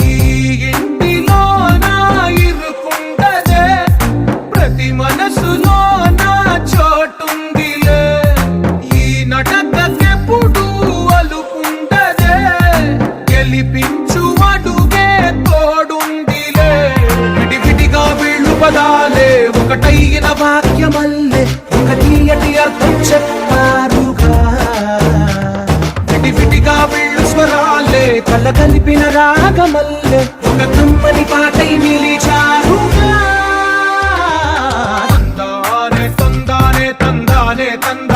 ఈ ఇంటిలోన ఇరుకుండదే ప్రతి మనసులోన చోటుందిలే ఈ నటకెప్పుడు అలుకుండదే గెలిపించు అడుగే తోడుందిలే విడివిడిగా వీళ్ళు పదాలే ఒకటైన వాక్యమల్లే ఒక తీయటి అర్థం చెప్పారుగా విడివిడిగా వీళ్ళు స్వరాలే కల కలిపిన రాగమల్లే ఒక కమ్మని పాటై నిలిచారుగా తందానే తందానే తందానే తందానే